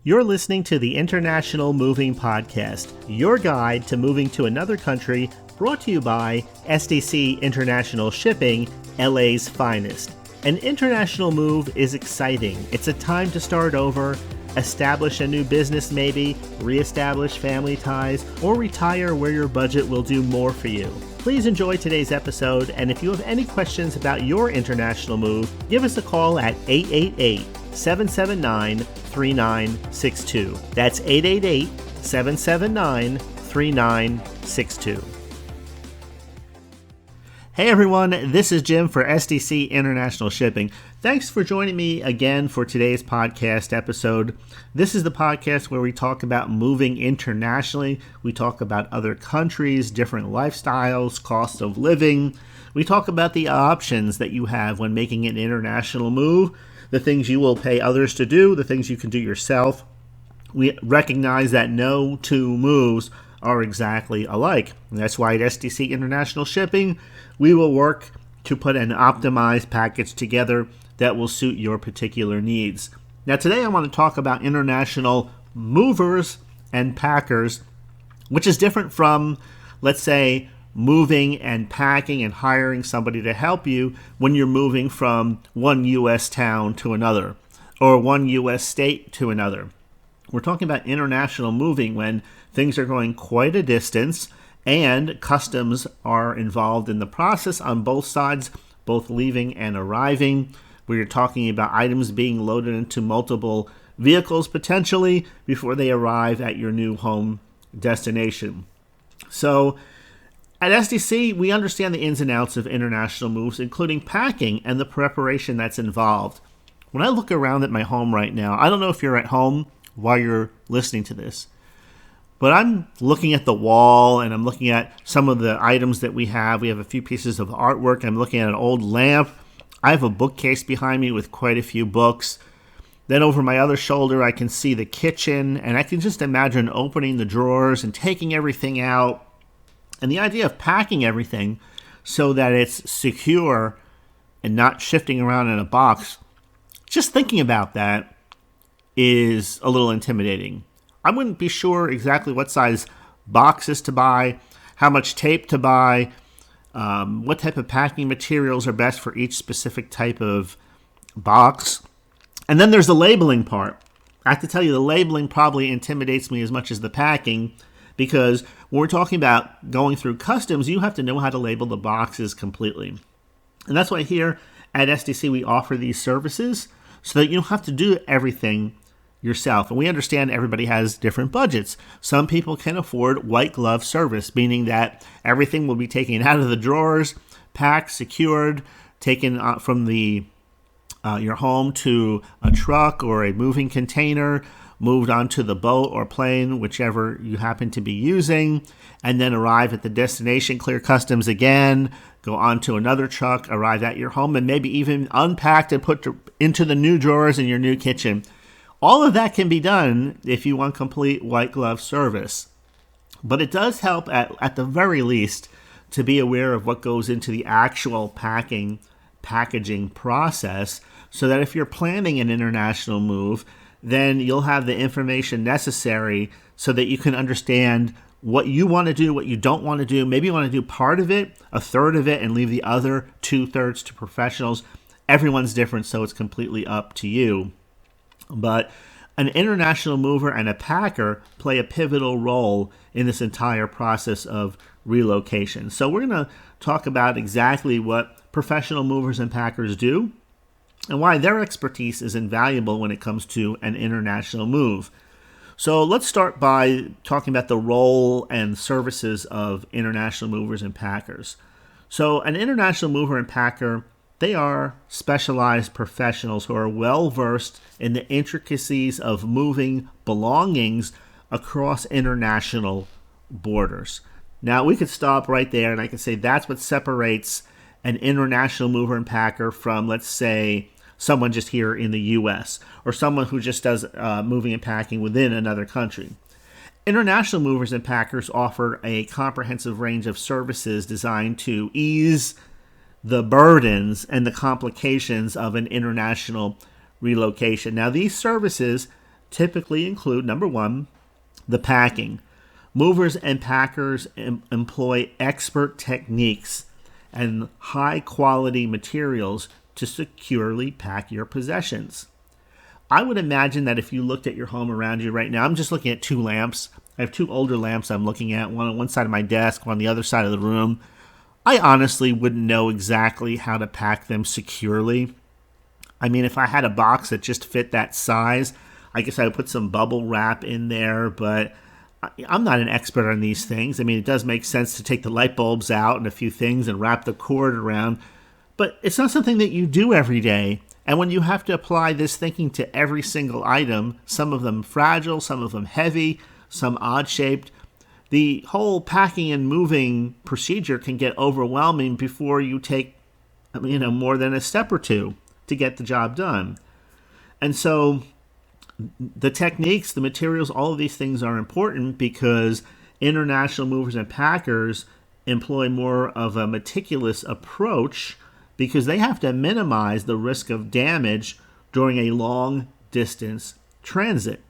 You're listening to the International Moving Podcast, your guide to moving to another country, brought to you by SDC International Shipping, LA's finest. An international move is exciting. It's a time to start over, establish a new business maybe, reestablish family ties, or retire where your budget will do more for you. Please enjoy today's episode, and if you have any questions about your international move, give us a call at 888-779-3962. That's 888-779-3962. Hey everyone, this is Jim for SDC International Shipping. Thanks for joining me again for today's podcast episode. This is the podcast where we talk about moving internationally. We talk about other countries, different lifestyles, cost of living. We talk about the options that you have when making an international move, the things you will pay others to do, the things you can do yourself. We recognize that no two moves are exactly alike. And that's why at SDC International Shipping, we will work to put an optimized package together that will suit your particular needs. Now today I want to talk about international movers and packers, which is different from, let's say, moving and packing and hiring somebody to help you when you're moving from one U.S. town to another or one U.S. state to another. We're talking about international moving when things are going quite a distance and customs are involved in the process on both sides, both leaving and arriving. We're talking about items being loaded into multiple vehicles potentially before they arrive at your new home destination. So at SDC, we understand the ins and outs of international moves, including packing and the preparation that's involved. When I look around at my home right now, I don't know if you're at home while you're listening to this, but I'm looking at the wall and I'm looking at some of the items that we have. We have a few pieces of artwork. I'm looking at an old lamp. I have a bookcase behind me with quite a few books. Then over my other shoulder, I can see the kitchen, and I can just imagine opening the drawers and taking everything out. And the idea of packing everything so that it's secure and not shifting around in a box, just thinking about that is a little intimidating. I wouldn't be sure exactly what size boxes to buy, how much tape to buy, what type of packing materials are best for each specific type of box. And then there's the labeling part. I have to tell you, the labeling probably intimidates me as much as the packing, because when we're talking about going through customs, you have to know how to label the boxes completely. And that's why here at SDC we offer these services so that you don't have to do everything yourself. And we understand everybody has different budgets. Some people can afford white glove service, meaning that everything will be taken out of the drawers, packed, secured, taken from your home to a truck or a moving container, moved onto the boat or plane, whichever you happen to be using, and then arrive at the destination, clear customs again, go onto another truck, arrive at your home, and maybe even unpacked and put into the new drawers in your new kitchen. All of that can be done if you want complete white glove service. But it does help at the very least to be aware of what goes into the actual packaging process, so that if you're planning an international move, then you'll have the information necessary so that you can understand what you want to do, what you don't want to do. Maybe you want to do part of it, a third of it, and leave the other 2/3 to professionals. Everyone's different, so it's completely up to you. But an international mover and a packer play a pivotal role in this entire process of relocation. So we're going to talk about exactly what professional movers and packers do and why their expertise is invaluable when it comes to an international move. So let's start by talking about the role and services of international movers and packers. So an international mover and packer, they are specialized professionals who are well-versed in the intricacies of moving belongings across international borders. Now, we could stop right there, and I could say that's what separates an international mover and packer from, let's say, someone just here in the U.S. or someone who just does moving and packing within another country. International movers and packers offer a comprehensive range of services designed to ease the burdens and the complications of an international relocation. Now, these services, typically include, number one, the packing. Movers and packers employ expert techniques and high quality materials to securely pack your possessions. I would imagine that if you looked at your home around you right now, I'm just looking at two lamps. I have two older lamps I'm looking at, one on one side of my desk, one on the other side of the room. I honestly wouldn't know exactly how to pack them securely. I mean, if I had a box that just fit that size, I guess I would put some bubble wrap in there, but I'm not an expert on these things. I mean, it does make sense to take the light bulbs out and a few things and wrap the cord around, but it's not something that you do every day. And when you have to apply this thinking to every single item, some of them fragile, some of them heavy, some odd-shaped, the whole packing and moving procedure can get overwhelming before you take, more than a step or two to get the job done. And so the techniques, the materials, all of these things are important because international movers and packers employ more of a meticulous approach because they have to minimize the risk of damage during a long distance transit.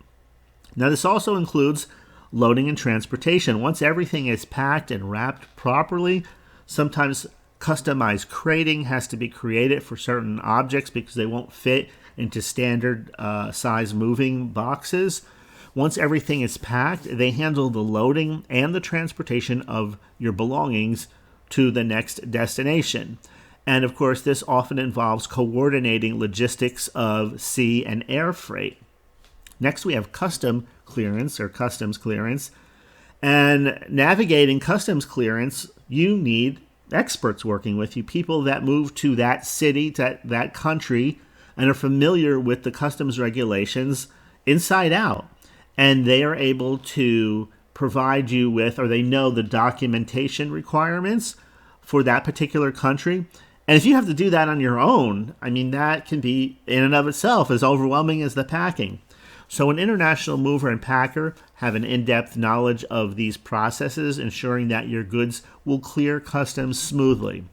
Now, this also includes loading and transportation. Once everything is packed and wrapped properly, sometimes customized crating has to be created for certain objects because they won't fit into standard size moving boxes. Once everything is packed, they handle the loading and the transportation of your belongings to the next destination. And of course, this often involves coordinating logistics of sea and air freight. Next, we have customs clearance. And navigating customs clearance, you need experts working with you, people that move to that city, to that country, and are familiar with the customs regulations inside out. And they are able to provide you with, or they know the documentation requirements for that particular country. And if you have to do that on your own, that can be in and of itself as overwhelming as the packing. So an international mover and packer have an in-depth knowledge of these processes, ensuring that your goods will clear customs smoothly.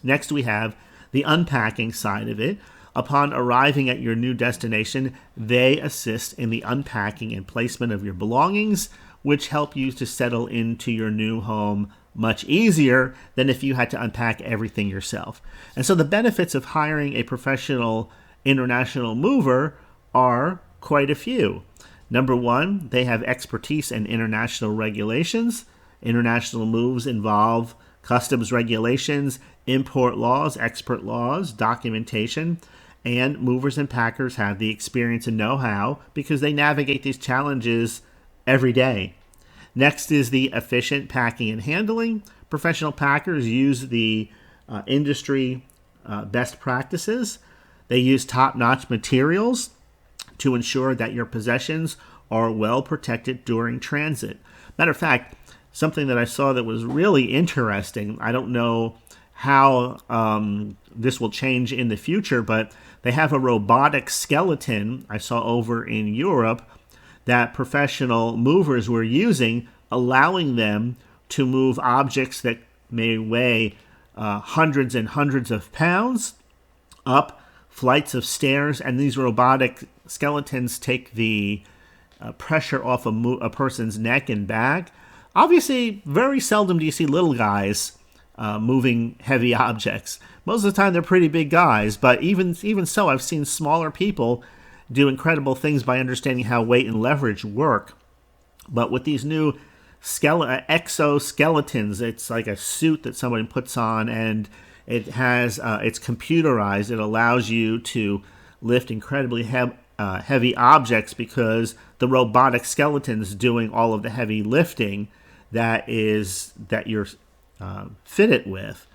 Next, we have the unpacking side of it. Upon arriving at your new destination, they assist in the unpacking and placement of your belongings, which help you to settle into your new home much easier than if you had to unpack everything yourself. And so the benefits of hiring a professional international mover are quite a few. Number one, they have expertise in international regulations. International moves involve customs regulations, import laws, export laws, documentation, and movers and packers have the experience and know-how because they navigate these challenges every day. Next is the efficient packing and handling. Professional packers use the industry best practices. They use top-notch materials to ensure that your possessions are well protected during transit. Matter of fact, something that I saw that was really interesting, I don't know how this will change in the future, but they have a robotic skeleton I saw over in Europe that professional movers were using, allowing them to move objects that may weigh hundreds and hundreds of pounds up flights of stairs, and these robotic skeletons take the pressure off a person's neck and back. Obviously, very seldom do you see little guys moving heavy objects. Most of the time, they're pretty big guys, but even so, I've seen smaller people do incredible things by understanding how weight and leverage work. But with these new exoskeletons, it's like a suit that someone puts on, and it has it's computerized. It allows you to lift incredibly heavy objects because the robotic skeleton's doing all of the heavy lifting that you're fitted with.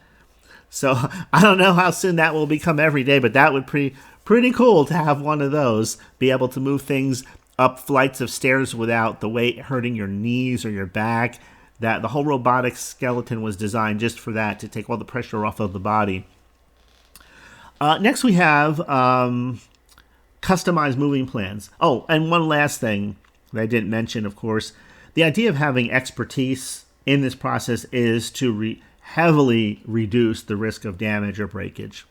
So I don't know how soon that will become every day, but that would be pretty cool to have one of those, be able to move things up flights of stairs without the weight hurting your knees or your back. That the whole robotic skeleton was designed just for that, to take all the pressure off of the body. Next we have customized moving plans. Oh, and one last thing that I didn't mention, of course, the idea of having expertise in this process is to heavily reduce the risk of damage or breakage.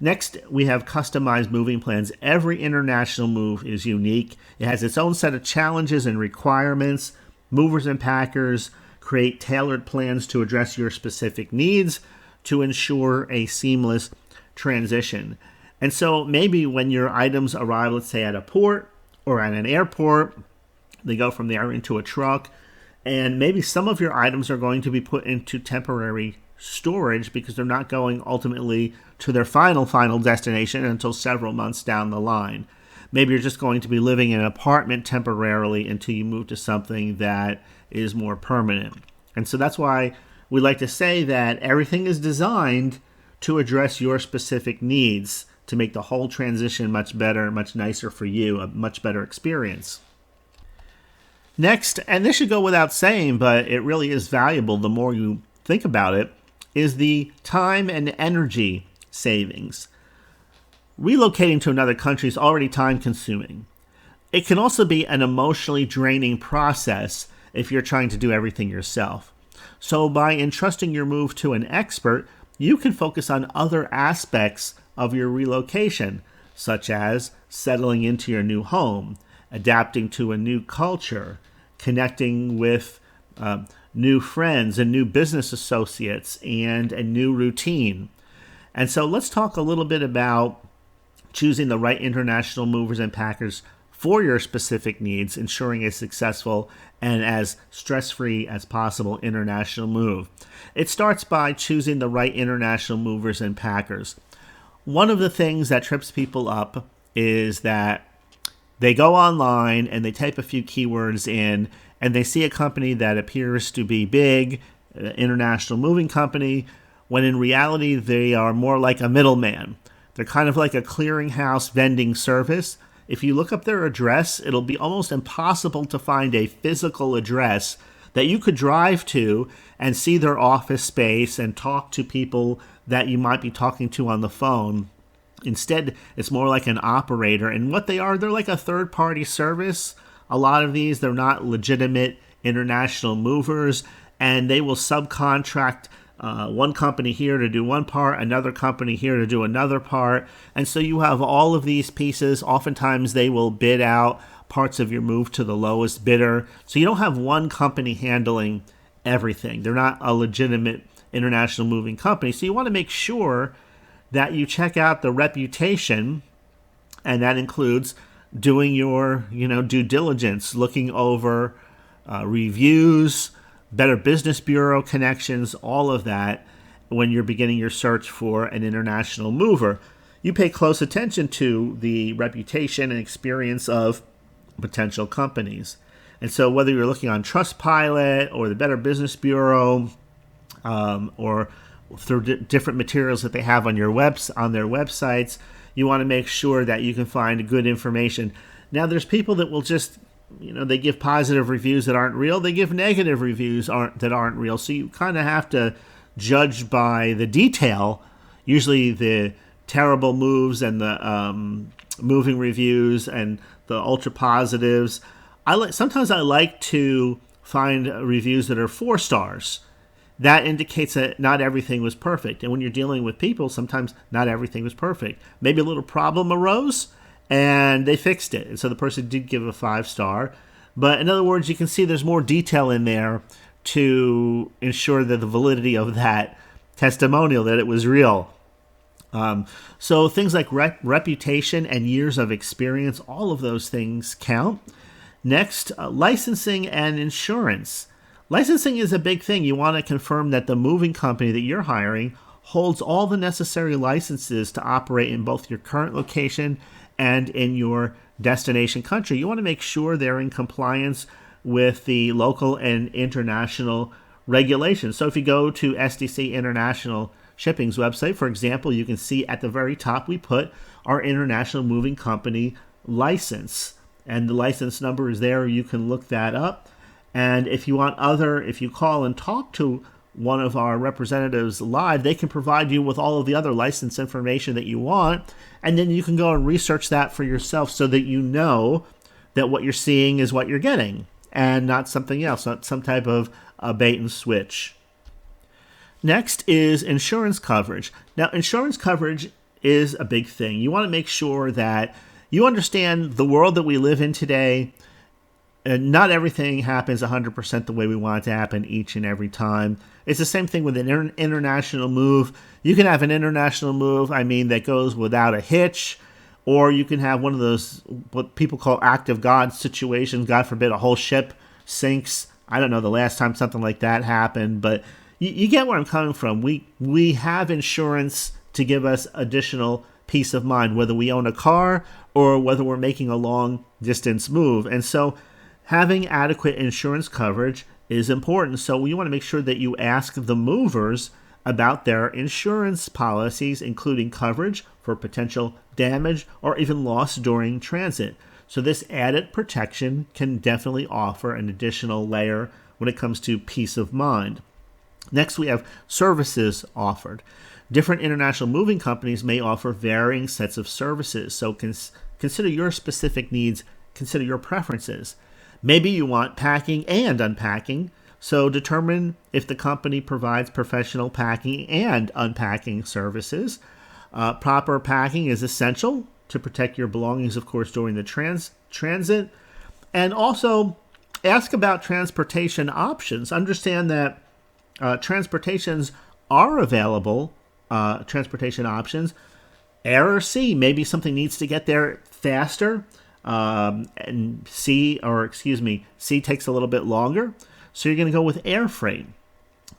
Next, we have customized moving plans. Every international move is unique. It has its own set of challenges and requirements. Movers and packers create tailored plans to address your specific needs to ensure a seamless transition. And so maybe when your items arrive, let's say at a port or at an airport, they go from there into a truck, and maybe some of your items are going to be put into temporary storage because they're not going ultimately to their final destination until several months down the line. Maybe you're just going to be living in an apartment temporarily until you move to something that is more permanent. And so that's why we like to say that everything is designed to address your specific needs to make the whole transition much better, much nicer for you, a much better experience. Next, and this should go without saying, but it really is valuable the more you think about it, is the time and energy savings. Relocating to another country is already time consuming. It can also be an emotionally draining process if you're trying to do everything yourself. So by entrusting your move to an expert, you can focus on other aspects of your relocation, such as settling into your new home, adapting to a new culture, connecting with new friends and new business associates, and a new routine. And so let's talk a little bit about choosing the right international movers and packers for your specific needs, ensuring a successful and as stress-free as possible international move. It starts by choosing the right international movers and packers. One of the things that trips people up is that they go online and they type a few keywords in and they see a company that appears to be big, international moving company, when in reality they are more like a middleman. They're kind of like a clearinghouse vending service. If you look up their address, it'll be almost impossible to find a physical address that you could drive to and see their office space and talk to people that you might be talking to on the phone. Instead, it's more like an operator. And what they are, they're like a third-party service. A lot of these, they're not legitimate international movers, and they will subcontract one company here to do one part, another company here to do another part. And so you have all of these pieces. Oftentimes they will bid out parts of your move to the lowest bidder. So you don't have one company handling everything. They're not a legitimate international moving company. So you want to make sure that you check out the reputation, and that includes doing your due diligence, looking over reviews, Better Business Bureau connections, all of that when you're beginning your search for an international mover. You pay close attention to the reputation and experience of potential companies. And so whether you're looking on Trustpilot or the Better Business Bureau or through different materials that they have on their websites, you want to make sure that you can find good information. Now, there's people that will just they give positive reviews that aren't real. They give negative reviews that aren't real. So you kind of have to judge by the detail, usually the terrible moves and the moving reviews and the ultra positives. Sometimes I like to find reviews that are 4 stars. That indicates that not everything was perfect. And when you're dealing with people, sometimes not everything was perfect. Maybe a little problem arose, and they fixed it. And so the person did give a 5-star. But in other words, you can see there's more detail in there to ensure that the validity of that testimonial, that it was real. So things like reputation and years of experience, all of those things count. Next, licensing and insurance. Licensing is a big thing. You want to confirm that the moving company that you're hiring holds all the necessary licenses to operate in both your current location and in your destination country. You want to make sure they're in compliance with the local and international regulations. So if you go to SDC International Shipping's website, for example, you can see at the very top we put our international moving company license. And the license number is there. You can look that up. And if you call and talk to one of our representatives live, they can provide you with all of the other license information that you want. And then you can go and research that for yourself so that you know that what you're seeing is what you're getting and not something else, not some type of bait and switch. Next is insurance coverage. Now, insurance coverage is a big thing. You want to make sure that you understand the world that we live in today. And not everything happens 100% the way we want it to happen each and every time. It's the same thing with an international move. You can have an international move, that goes without a hitch, or you can have one of those, what people call act of God situations. God forbid a whole ship sinks. I don't know the last time something like that happened, but you get where I'm coming from. We have insurance to give us additional peace of mind, whether we own a car or whether we're making a long distance move. And so having adequate insurance coverage is important. So you want to make sure that you ask the movers about their insurance policies, including coverage for potential damage or even loss during transit. So this added protection can definitely offer an additional layer when it comes to peace of mind. Next, we have services offered. Different international moving companies may offer varying sets of services. So consider your specific needs, consider your preferences. Maybe you want packing and unpacking, so determine if the company provides professional packing and unpacking services. Proper packing is essential to protect your belongings, of course, during the transit. And also ask about transportation options. Understand that transportations are available, transportation options. Air or sea, maybe something needs to get there faster. And sea takes a little bit longer. So you're going to go with air freight.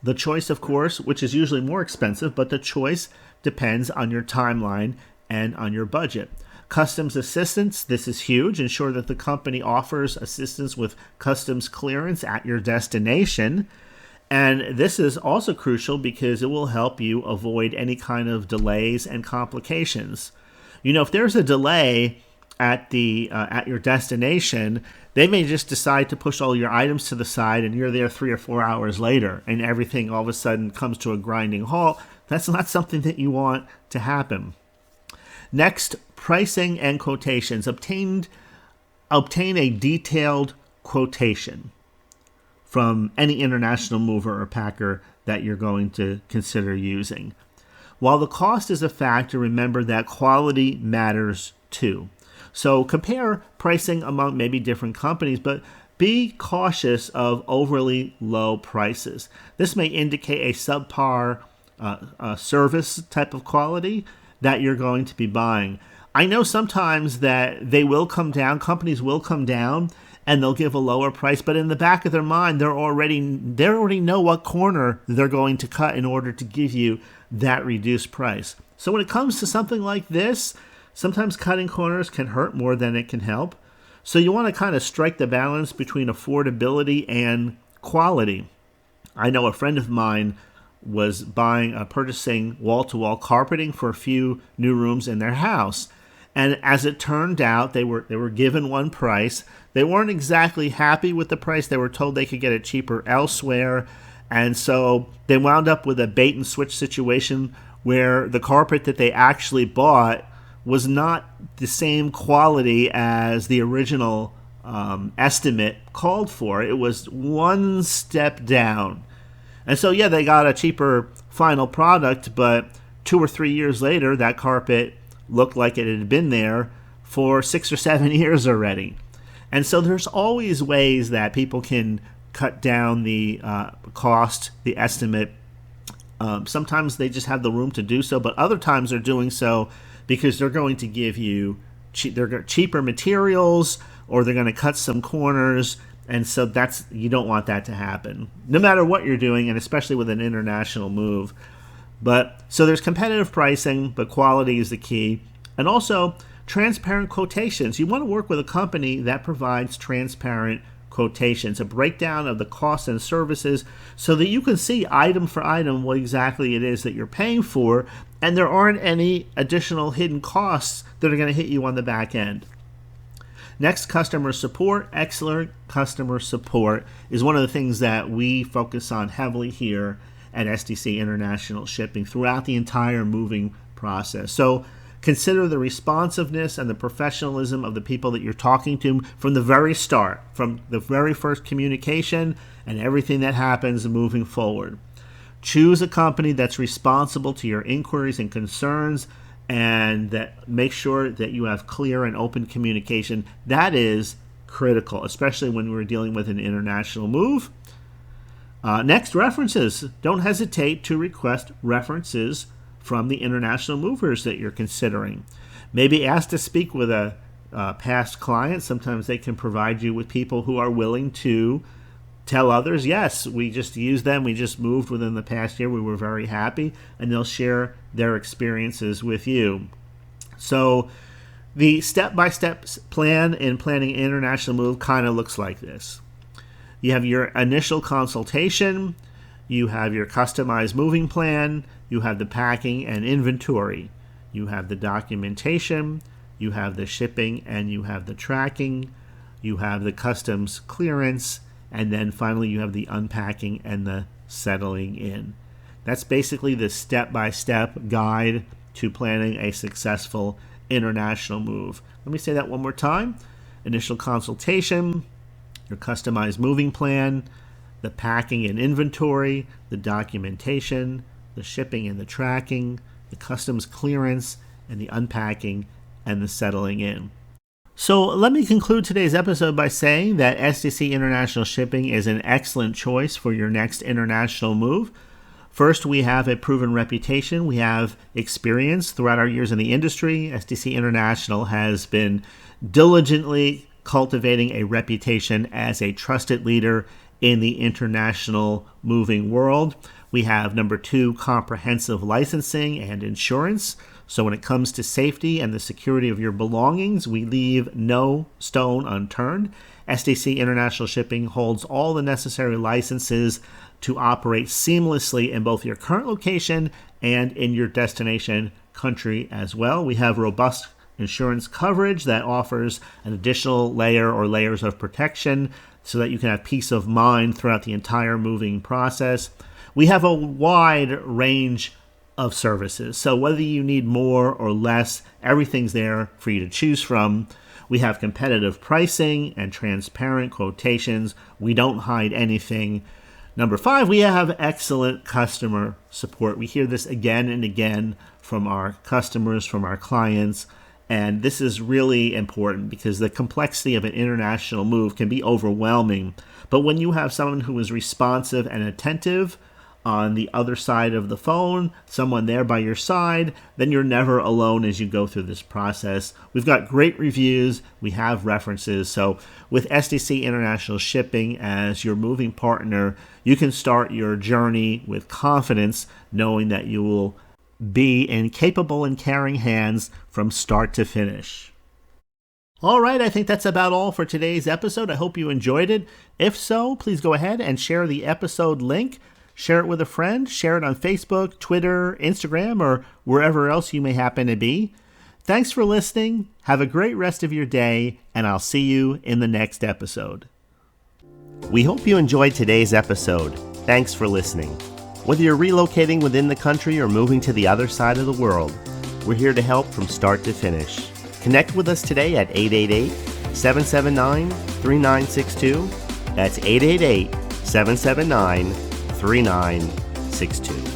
The choice, of course, which is usually more expensive, but the choice depends on your timeline and on your budget. Customs assistance, this is huge. Ensure that the company offers assistance with customs clearance at your destination. And this is also crucial because it will help you avoid any kind of delays and complications. If there's a delay at your destination, they may just decide to push all your items to the side and you're there 3 or 4 hours later and everything all of a sudden comes to a grinding halt. That's not something that you want to happen. Next, pricing and quotations. Obtain a detailed quotation from any international mover or packer that you're going to consider using. While the cost is a factor, remember that quality matters too. So compare pricing among maybe different companies, but be cautious of overly low prices. This may indicate a subpar service type of quality that you're going to be buying. I know sometimes that they will come down, companies will come down and they'll give a lower price, but in the back of their mind, they already know what corner they're going to cut in order to give you that reduced price. So when it comes to something like this, sometimes cutting corners can hurt more than it can help. So you want to kind of strike the balance between affordability and quality. I know a friend of mine was purchasing wall-to-wall carpeting for a few new rooms in their house. And as it turned out, they were given one price. They weren't exactly happy with the price. They were told they could get it cheaper elsewhere. And so they wound up with a bait and switch situation where the carpet that they actually bought was not the same quality as the original estimate called for. It was one step down. And so, yeah, they got a cheaper final product, but 2 or 3 years later, that carpet looked like it had been there for 6 or 7 years already. And so there's always ways that people can cut down the cost, the estimate. Sometimes they just have the room to do so, but other times they're doing so because they're going to give you cheaper materials or they're going to cut some corners. And so you don't want that to happen, no matter what you're doing, and especially with an international move. But so there's competitive pricing, but quality is the key. And also transparent quotations. You want to work with a company that provides transparent quotations, a breakdown of the costs and services so that you can see item for item what exactly it is that you're paying for, and there aren't any additional hidden costs that are going to hit you on the back end. Next, customer support. Excellent customer support is one of the things that we focus on heavily here at SDC International Shipping throughout the entire moving process. So consider the responsiveness and the professionalism of the people that you're talking to from the very start, from the very first communication and everything that happens moving forward. Choose a company that's responsible to your inquiries and concerns. and that make sure that you have clear and open communication. That is critical, especially when we're dealing with an international move. Next, references. Don't hesitate to request references from the international movers that you're considering. Maybe ask to speak with a past client. Sometimes they can provide you with people who are willing to tell others, yes, we just used them, we just moved within the past year, we were very happy, and they'll share their experiences with you. So the step-by-step plan in planning an international move kind of looks like this. You have your initial consultation, you have your customized moving plan, you have the packing and inventory, you have the documentation, you have the shipping, and you have the tracking, you have the customs clearance, and then finally you have the unpacking and the settling in. That's basically the step-by-step guide to planning a successful international move. Let me say that one more time. Initial consultation, your customized moving plan, the packing and inventory, the documentation, the shipping and the tracking, the customs clearance, and the unpacking and the settling in. So let me conclude today's episode by saying that SDC International Shipping is an excellent choice for your next international move. First, we have a proven reputation. We have experience throughout our years in the industry. SDC International has been diligently cultivating a reputation as a trusted leader in the international moving world. We have, number 2, comprehensive licensing and insurance. So when it comes to safety and the security of your belongings, we leave no stone unturned. SDC International Shipping holds all the necessary licenses to operate seamlessly in both your current location and in your destination country as well. We have robust insurance coverage that offers an additional layer or layers of protection so that you can have peace of mind throughout the entire moving process. We have a wide range of services. So whether you need more or less, everything's there for you to choose from. We have competitive pricing and transparent quotations. We don't hide anything. Number 5, we have excellent customer support. We hear this again and again from our customers, from our clients, and this is really important because the complexity of an international move can be overwhelming. But when you have someone who is responsive and attentive on the other side of the phone, someone there by your side, then you're never alone as you go through this process. We've got great reviews, we have references, so with SDC International Shipping as your moving partner, you can start your journey with confidence, knowing that you will be in capable and caring hands from start to finish. All right, I think that's about all for today's episode. I hope you enjoyed it. If so, please go ahead and share the episode link. Share it with a friend, share it on Facebook, Twitter, Instagram, or wherever else you may happen to be. Thanks for listening. Have a great rest of your day, and I'll see you in the next episode. We hope you enjoyed today's episode. Thanks for listening. Whether you're relocating within the country or moving to the other side of the world, we're here to help from start to finish. Connect with us today at 888-779-3962. That's 888-779-3962.